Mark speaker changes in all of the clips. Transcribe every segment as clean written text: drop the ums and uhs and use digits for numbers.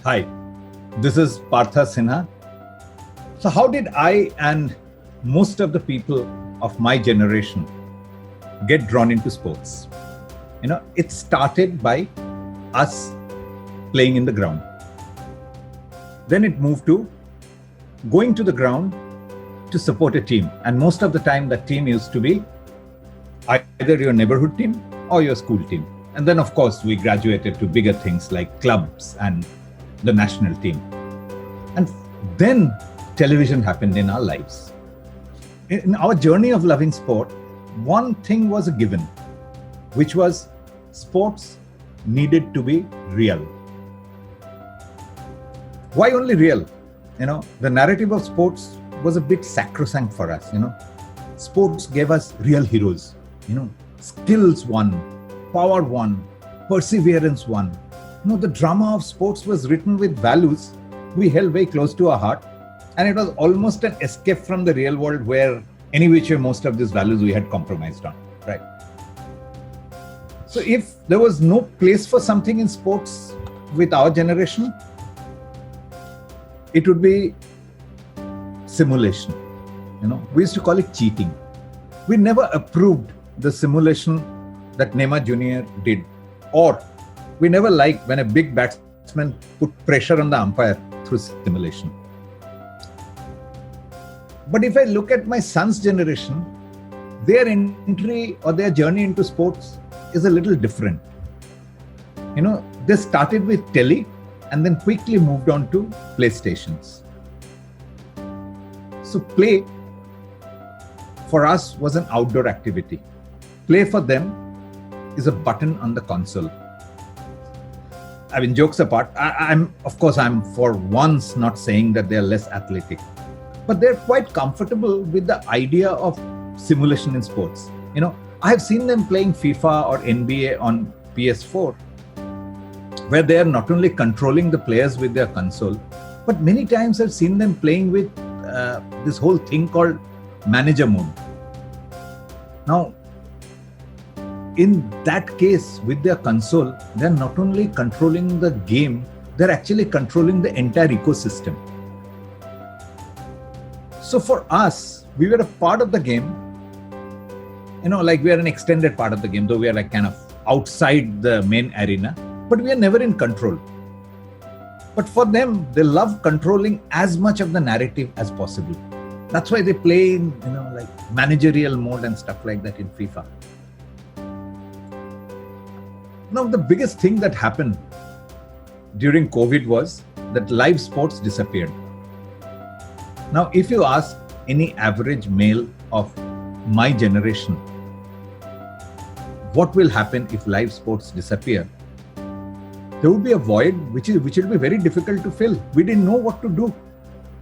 Speaker 1: Hi, this is Partha Sinha. So, how did I and most of the people of my generation get drawn into sports? It started by us playing in the ground. Then it moved to going to the ground to support a team. And most of the time, that team used to be either your neighborhood team or your school team. And then, of course, we graduated to bigger things like clubs and the national team. And then television happened in our lives. In our journey of loving sport, one thing was a given, which was sports needed to be real. Why only real? The narrative of sports was a bit sacrosanct for us. Sports gave us real heroes. Skills won, power won, perseverance won. The drama of sports was written with values we held very close to our heart, and it was almost an escape from the real world where any which way most of these values we had compromised on, right? So if there was no place for something in sports with our generation, it would be simulation. We used to call it cheating. We never approved the simulation that Neymar Jr. did, or we never liked when a big batsman put pressure on the umpire through simulation. But if I look at my son's generation, their entry or their journey into sports is a little different. They started with telly and then quickly moved on to PlayStations. So play for us was an outdoor activity. Play for them is a button on the console. I mean, jokes apart, I'm for once not saying that they're less athletic, but they're quite comfortable with the idea of simulation in sports. I have seen them playing FIFA or NBA on PS4, where they are not only controlling the players with their console, but many times I've seen them playing with this whole thing called manager mode. Now, in that case, with their console, they're not only controlling the game, they're actually controlling the entire ecosystem. So for us, we were a part of the game, like we are an extended part of the game, though we are like kind of outside the main arena, but we are never in control. But for them, they love controlling as much of the narrative as possible. That's why they play in, like managerial mode and stuff like that in FIFA. Now, the biggest thing that happened during COVID was that live sports disappeared. Now, if you ask any average male of my generation, what will happen if live sports disappear? There would be a void which will be very difficult to fill. We didn't know what to do.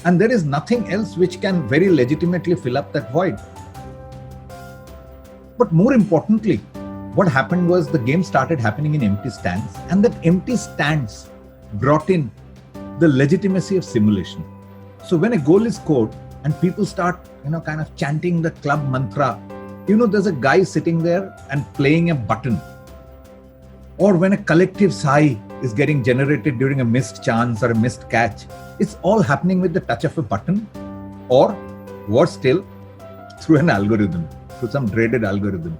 Speaker 1: And there is nothing else which can very legitimately fill up that void. But more importantly, what happened was the game started happening in empty stands, and that empty stands brought in the legitimacy of simulation. So when a goal is scored and people start, kind of chanting the club mantra, there's a guy sitting there and playing a button. Or when a collective sigh is getting generated during a missed chance or a missed catch, it's all happening with the touch of a button, or worse still, through an algorithm, through some dreaded algorithm.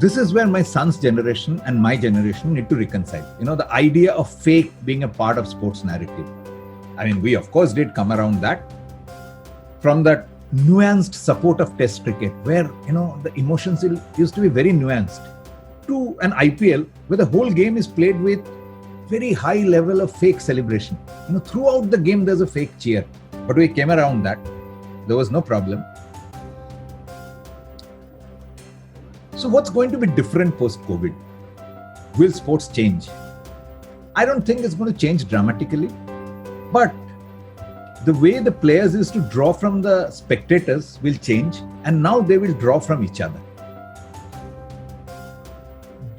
Speaker 1: This is where my son's generation and my generation need to reconcile. The idea of fake being a part of sports narrative. I mean, we of course did come around that from that nuanced support of Test cricket, where, the emotions used to be very nuanced, to an IPL where the whole game is played with very high level of fake celebration. Throughout the game, there's a fake cheer. But we came around that. There was no problem. So what's going to be different post-COVID? Will sports change? I don't think it's going to change dramatically, but the way the players used to draw from the spectators will change, and now they will draw from each other.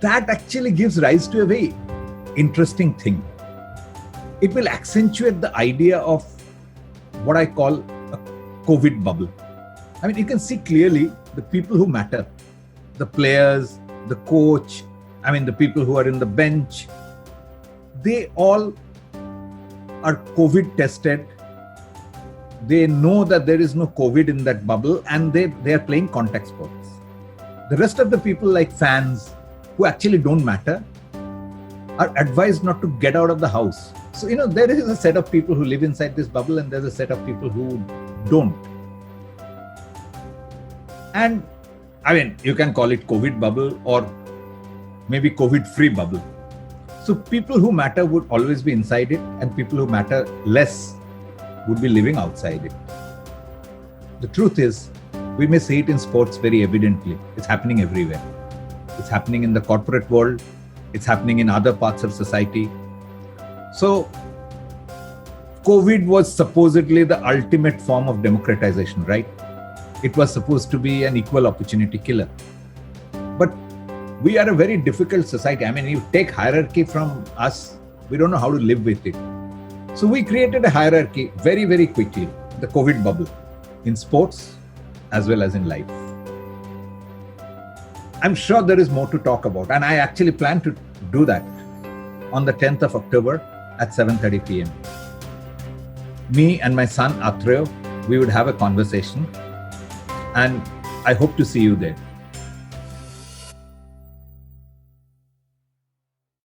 Speaker 1: That actually gives rise to a very interesting thing. It will accentuate the idea of what I call a COVID bubble. I mean, you can see clearly the people who matter, the players, the coach, the people who are in the bench, they all are COVID tested. They know that there is no COVID in that bubble, and they are playing contact sports. The rest of the people, like fans, who actually don't matter, are advised not to get out of the house. So, there is a set of people who live inside this bubble, and there's a set of people who don't. And you can call it COVID bubble or maybe COVID-free bubble. So people who matter would always be inside it, and people who matter less would be living outside it. The truth is, we may see it in sports very evidently. It's happening everywhere. It's happening in the corporate world. It's happening in other parts of society. So, COVID was supposedly the ultimate form of democratization, right? It was supposed to be an equal opportunity killer. But we are a very difficult society. You take hierarchy from us, we don't know how to live with it. So we created a hierarchy very, very quickly, the COVID bubble, in sports as well as in life. I'm sure there is more to talk about, and I actually plan to do that on the 10th of October at 7:30 p.m. Me and my son Atreyo, we would have a conversation, and I hope to see you there.